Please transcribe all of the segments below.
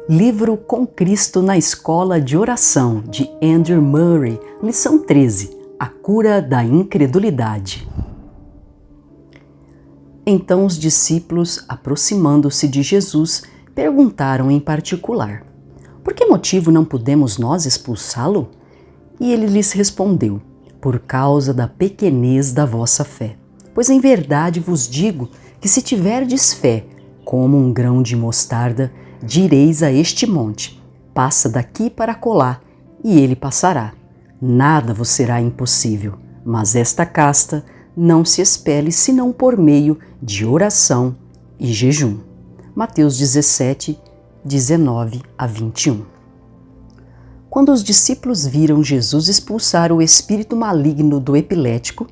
Livro Com Cristo na Escola de Oração, de Andrew Murray, lição 13, A Cura da Incredulidade. Então os discípulos, aproximando-se de Jesus, perguntaram em particular: por que motivo não podemos nós expulsá-lo? E ele lhes respondeu: por causa da pequenez da vossa fé. Pois em verdade vos digo que se tiverdes fé, como um grão de mostarda, direis a este monte: passa daqui para acolá, e ele passará. Nada vos será impossível, mas esta casta não se expele senão por meio de oração e jejum. Mateus 17, 19 a 21. Quando os discípulos viram Jesus expulsar o espírito maligno do epilético,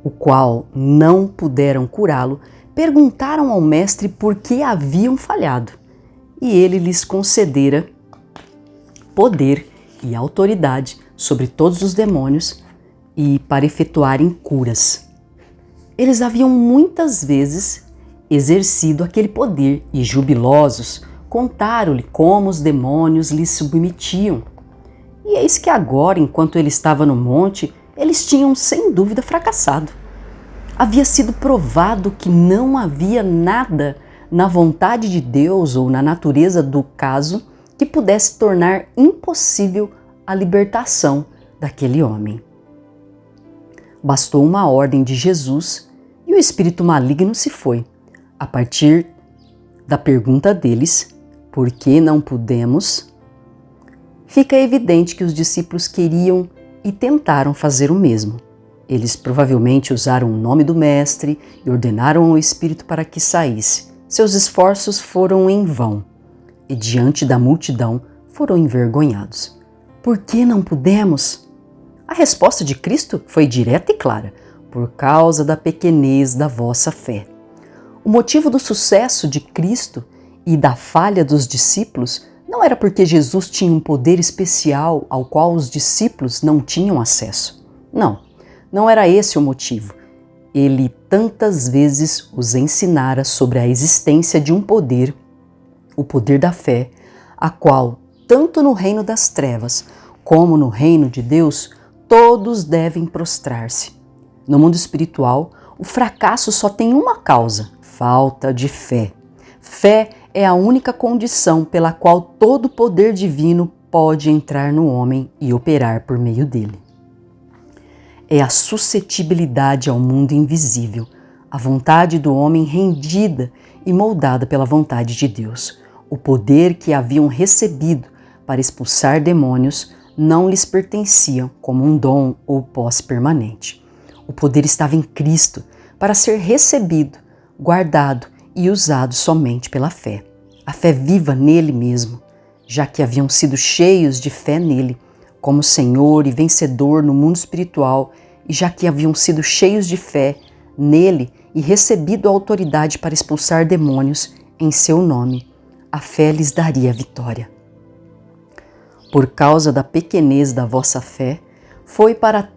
o qual não puderam curá-lo, perguntaram ao mestre por que haviam falhado. E ele lhes concedera poder e autoridade sobre todos os demônios e para efetuarem curas. Eles haviam muitas vezes exercido aquele poder e, jubilosos, contaram-lhe como os demônios lhes submetiam. E eis que agora, enquanto ele estava no monte, eles tinham sem dúvida fracassado. Havia sido provado que não havia nada na vontade de Deus ou na natureza do caso que pudesse tornar impossível a libertação daquele homem. Bastou uma ordem de Jesus e o espírito maligno se foi. A partir da pergunta deles, por que não podemos? Fica evidente que os discípulos queriam e tentaram fazer o mesmo. Eles provavelmente usaram o nome do Mestre e ordenaram ao espírito para que saísse. Seus esforços foram em vão e diante da multidão foram envergonhados. Por que não pudemos? A resposta de Cristo foi direta e clara: por causa da pequenez da vossa fé. O motivo do sucesso de Cristo e da falha dos discípulos não era porque Jesus tinha um poder especial ao qual os discípulos não tinham acesso. Não era esse o motivo. Ele tantas vezes os ensinara sobre a existência de um poder, o poder da fé, a qual, tanto no reino das trevas como no reino de Deus, todos devem prostrar-se. No mundo espiritual, o fracasso só tem uma causa: falta de fé. Fé é a única condição pela qual todo o poder divino pode entrar no homem e operar por meio dele. É a suscetibilidade ao mundo invisível, a vontade do homem rendida e moldada pela vontade de Deus. O poder que haviam recebido para expulsar demônios não lhes pertencia como um dom ou posse permanente. O poder estava em Cristo para ser recebido, guardado e usado somente pela fé. A fé viva nele mesmo, já que haviam sido cheios de fé nele, como Senhor e vencedor no mundo espiritual, e já que haviam sido cheios de fé nele e recebido a autoridade para expulsar demônios em seu nome, a fé lhes daria a vitória. Por causa da pequenez da vossa fé, foi para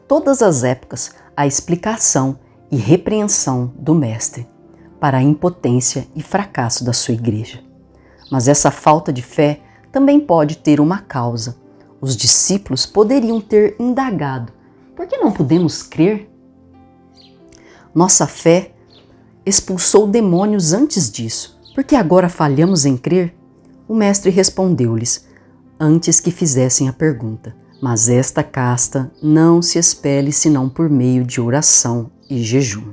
todas as épocas a explicação e repreensão do Mestre, para a impotência e fracasso da sua igreja. Mas essa falta de fé também pode ter uma causa. Os discípulos poderiam ter indagado: por que não podemos crer? Nossa fé expulsou demônios antes disso. Por que agora falhamos em crer? O Mestre respondeu-lhes, antes que fizessem a pergunta: mas esta casta não se expele senão por meio de oração e jejum.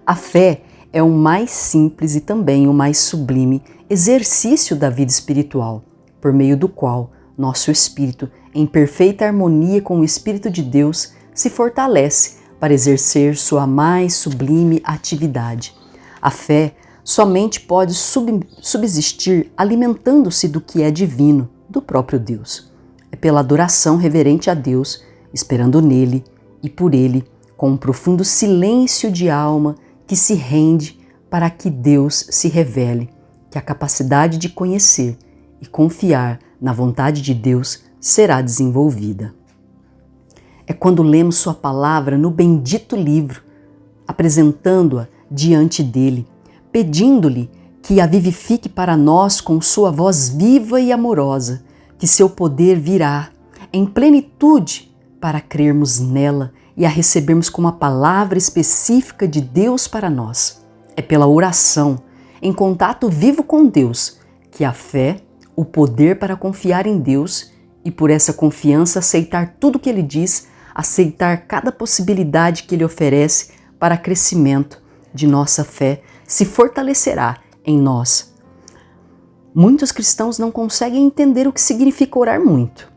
A fé é o mais simples e também o mais sublime exercício da vida espiritual, por meio do qual nosso espírito, em perfeita harmonia com o Espírito de Deus, se fortalece para exercer sua mais sublime atividade. A fé somente pode subsistir alimentando-se do que é divino, do próprio Deus. É pela adoração reverente a Deus, esperando nele e por ele, com um profundo silêncio de alma que se rende para que Deus se revele, que a capacidade de conhecer e confiar na vontade de Deus será desenvolvida. É quando lemos sua palavra no bendito livro, apresentando-a diante dele, pedindo-lhe que que a vivifique para nós com sua voz viva e amorosa, que seu poder virá em plenitude para crermos nela e a recebermos como a palavra específica de Deus para nós. É pela oração, em contato vivo com Deus, que a fé, o poder para confiar em Deus e por essa confiança aceitar tudo o que Ele diz, aceitar cada possibilidade que Ele oferece para crescimento de nossa fé, se fortalecerá em nós. Muitos cristãos não conseguem entender o que significa orar muito.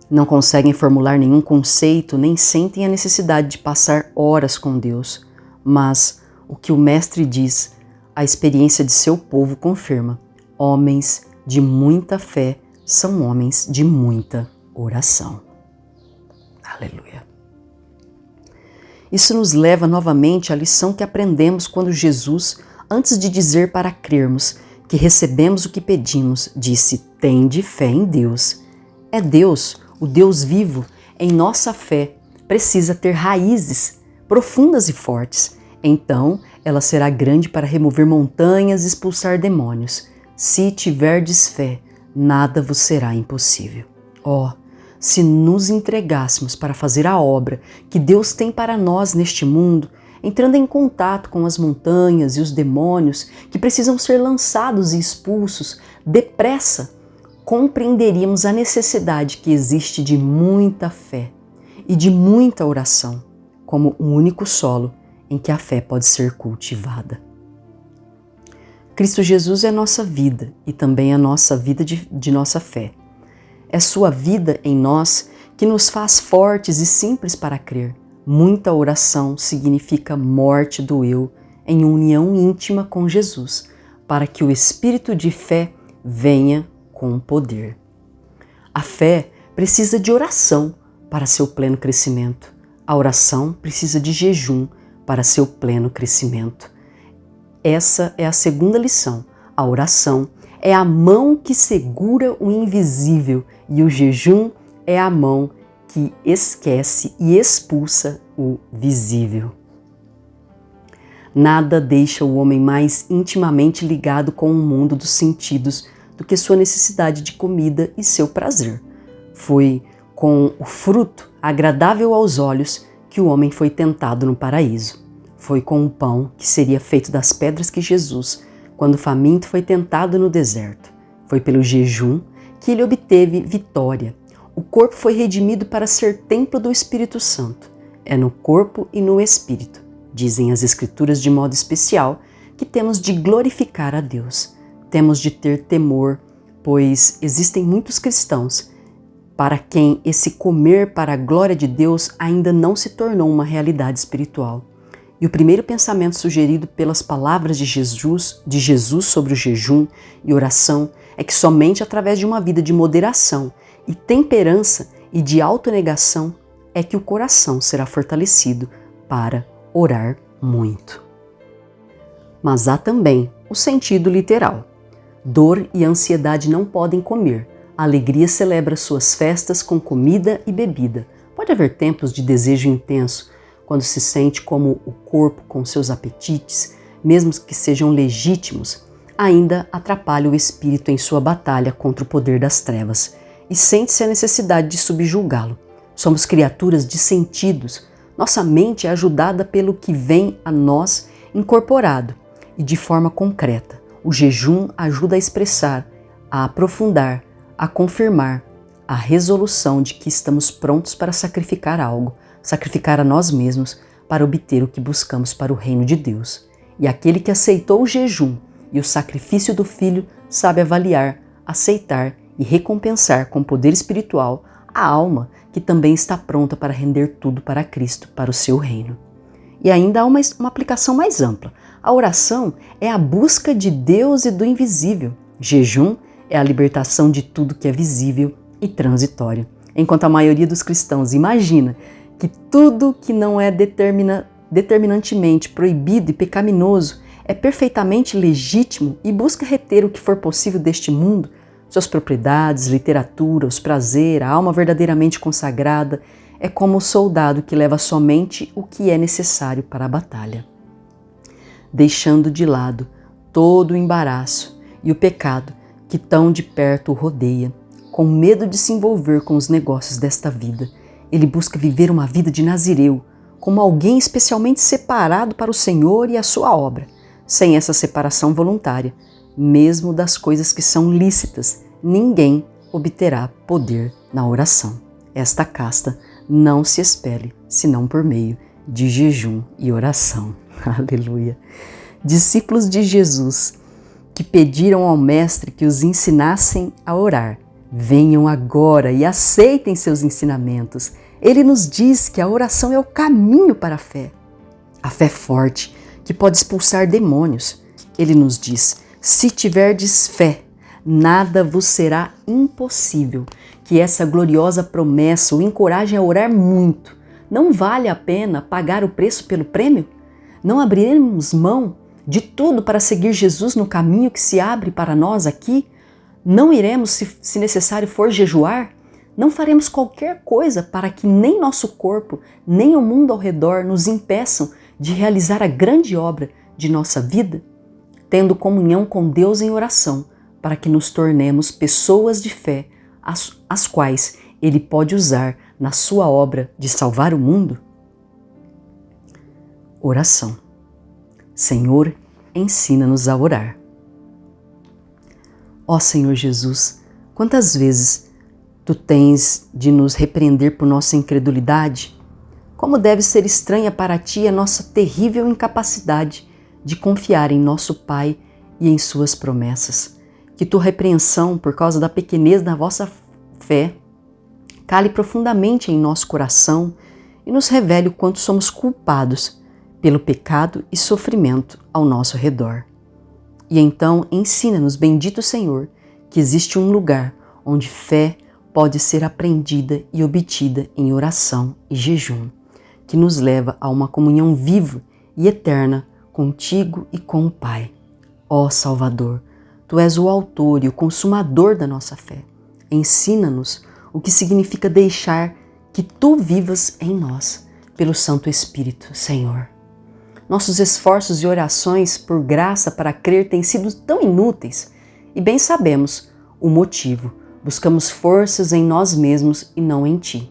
Não conseguem formular nenhum conceito, nem sentem a necessidade de passar horas com Deus. Mas o que o Mestre diz, a experiência de seu povo confirma. Homens de muita fé são homens de muita oração. Aleluia. Isso nos leva novamente à lição que aprendemos quando Jesus, antes de dizer para crermos que recebemos o que pedimos, disse: tende fé em Deus. É Deus, o Deus vivo, em nossa fé, precisa ter raízes profundas e fortes. Então, ela será grande para remover montanhas e expulsar demônios. Se tiverdes fé, nada vos será impossível. Oh, se nos entregássemos para fazer a obra que Deus tem para nós neste mundo, entrando em contato com as montanhas e os demônios que precisam ser lançados e expulsos depressa, compreenderíamos a necessidade que existe de muita fé e de muita oração, como um único solo em que a fé pode ser cultivada. Cristo Jesus é a nossa vida e também a nossa vida de nossa fé. É sua vida em nós que nos faz fortes e simples para crer. Muita oração significa morte do eu em união íntima com Jesus, para que o espírito de fé venha com poder. A fé precisa de oração para seu pleno crescimento. A oração precisa de jejum para seu pleno crescimento. Essa é a segunda lição. A oração é a mão que segura o invisível e o jejum é a mão que esquece e expulsa o visível. Nada deixa o homem mais intimamente ligado com o mundo dos sentidos do que sua necessidade de comida e seu prazer. Foi com o fruto agradável aos olhos que o homem foi tentado no paraíso. Foi com o pão que seria feito das pedras que Jesus, quando faminto, foi tentado no deserto. Foi pelo jejum que ele obteve vitória. O corpo foi redimido para ser templo do Espírito Santo. É no corpo e no Espírito, dizem as Escrituras de modo especial, que temos de glorificar a Deus. Temos de ter temor, pois existem muitos cristãos para quem esse comer para a glória de Deus ainda não se tornou uma realidade espiritual. E o primeiro pensamento sugerido pelas palavras de Jesus sobre o jejum e oração é que somente através de uma vida de moderação e temperança e de autonegação é que o coração será fortalecido para orar muito. Mas há também o sentido literal. Dor e ansiedade não podem comer. A alegria celebra suas festas com comida e bebida. Pode haver tempos de desejo intenso, quando se sente como o corpo com seus apetites, mesmo que sejam legítimos, ainda atrapalha o espírito em sua batalha contra o poder das trevas e sente-se a necessidade de subjugá-lo. Somos criaturas de sentidos. Nossa mente é ajudada pelo que vem a nós incorporado e de forma concreta. O jejum ajuda a expressar, a aprofundar, a confirmar a resolução de que estamos prontos para sacrificar algo, sacrificar a nós mesmos para obter o que buscamos para o reino de Deus. E aquele que aceitou o jejum e o sacrifício do Filho sabe avaliar, aceitar e recompensar com poder espiritual a alma que também está pronta para render tudo para Cristo, para o seu reino. E ainda há uma aplicação mais ampla. A oração é a busca de Deus e do invisível. Jejum é a libertação de tudo que é visível e transitório. Enquanto a maioria dos cristãos imagina que tudo que não é determinantemente proibido e pecaminoso é perfeitamente legítimo e busca reter o que for possível deste mundo, suas propriedades, literatura, os prazeres, a alma verdadeiramente consagrada, é como o soldado que leva somente o que é necessário para a batalha, deixando de lado todo o embaraço e o pecado que tão de perto o rodeia. Com medo de se envolver com os negócios desta vida, ele busca viver uma vida de nazireu, como alguém especialmente separado para o Senhor e a sua obra. Sem essa separação voluntária, mesmo das coisas que são lícitas, ninguém obterá poder na oração. Esta casta não se expele, senão por meio de jejum e oração. Aleluia! Discípulos de Jesus que pediram ao Mestre que os ensinassem a orar, venham agora e aceitem seus ensinamentos. Ele nos diz que a oração é o caminho para a fé. A fé forte, que pode expulsar demônios. Ele nos diz, se tiverdes fé, nada vos será impossível. Que essa gloriosa promessa o encoraje a orar muito. Não vale a pena pagar o preço pelo prêmio? Não abriremos mão de tudo para seguir Jesus no caminho que se abre para nós aqui? Não iremos, se necessário for, jejuar? Não faremos qualquer coisa para que nem nosso corpo, nem o mundo ao redor nos impeçam de realizar a grande obra de nossa vida? Tendo comunhão com Deus em oração, para que nos tornemos pessoas de fé, as quais Ele pode usar na sua obra de salvar o mundo? Oração. Senhor, ensina-nos a orar. Ó Senhor Jesus, quantas vezes Tu tens de nos repreender por nossa incredulidade? Como deve ser estranha para Ti a nossa terrível incapacidade de confiar em nosso Pai e em Suas promessas. Que Tua repreensão, por causa da pequenez da vossa fé, cale profundamente em nosso coração e nos revele o quanto somos culpados pelo pecado e sofrimento ao nosso redor. E então ensina-nos, bendito Senhor, que existe um lugar onde fé pode ser aprendida e obtida em oração e jejum, que nos leva a uma comunhão viva e eterna contigo e com o Pai. Ó Salvador, Tu és o autor e o consumador da nossa fé. Ensina-nos o que significa deixar que Tu vivas em nós, pelo Santo Espírito, Senhor. Nossos esforços e orações por graça para crer têm sido tão inúteis, e bem sabemos o motivo. Buscamos forças em nós mesmos e não em Ti.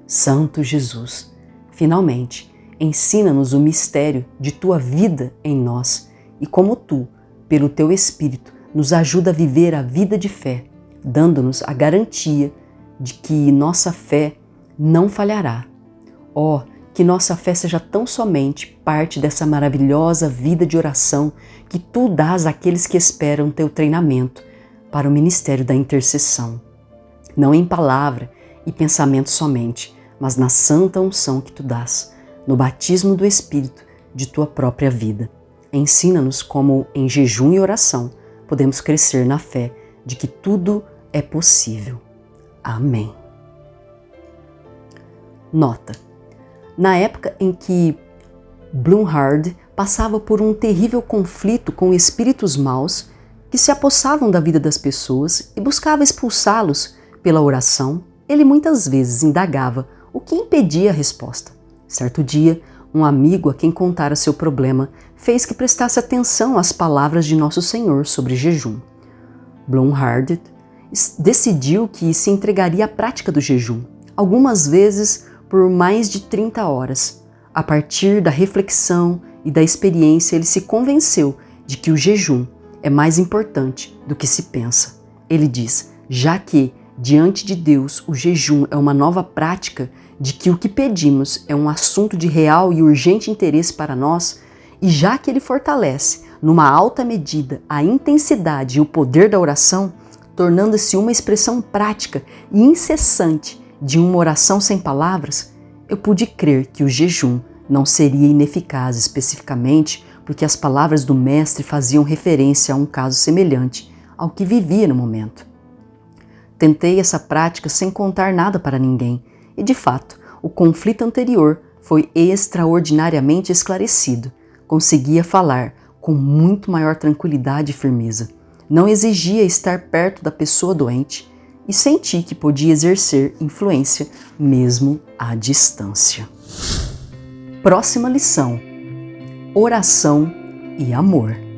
Santo Jesus, finalmente, ensina-nos o mistério de Tua vida em nós e como Tu, pelo Teu Espírito, nos ajuda a viver a vida de fé, dando-nos a garantia de que nossa fé não falhará. Ó, que nossa fé seja tão somente parte dessa maravilhosa vida de oração que Tu dás àqueles que esperam Teu treinamento para o ministério da intercessão. Não em palavra e pensamento somente, mas na santa unção que Tu dás, no batismo do Espírito de Tua própria vida. Ensina-nos como, em jejum e oração, podemos crescer na fé de que tudo é possível. Amém. Nota: na época em que Blumhard passava por um terrível conflito com espíritos maus que se apossavam da vida das pessoas e buscava expulsá-los pela oração, ele muitas vezes indagava o que impedia a resposta. Certo dia, um amigo a quem contara seu problema fez que prestasse atenção às palavras de Nosso Senhor sobre jejum. Blumhard decidiu que se entregaria à prática do jejum, algumas vezes por mais de 30 horas. A partir da reflexão e da experiência, ele se convenceu de que o jejum é mais importante do que se pensa. Ele diz, já que, diante de Deus, o jejum é uma nova prática de que o que pedimos é um assunto de real e urgente interesse para nós, e já que ele fortalece, numa alta medida, a intensidade e o poder da oração, tornando-se uma expressão prática e incessante de uma oração sem palavras, eu pude crer que o jejum não seria ineficaz especificamente porque as palavras do Mestre faziam referência a um caso semelhante ao que vivia no momento. Tentei essa prática sem contar nada para ninguém e, de fato, o conflito anterior foi extraordinariamente esclarecido. Conseguia falar com muito maior tranquilidade e firmeza. Não exigia estar perto da pessoa doente e senti que podia exercer influência mesmo à distância. Próxima lição: oração e amor.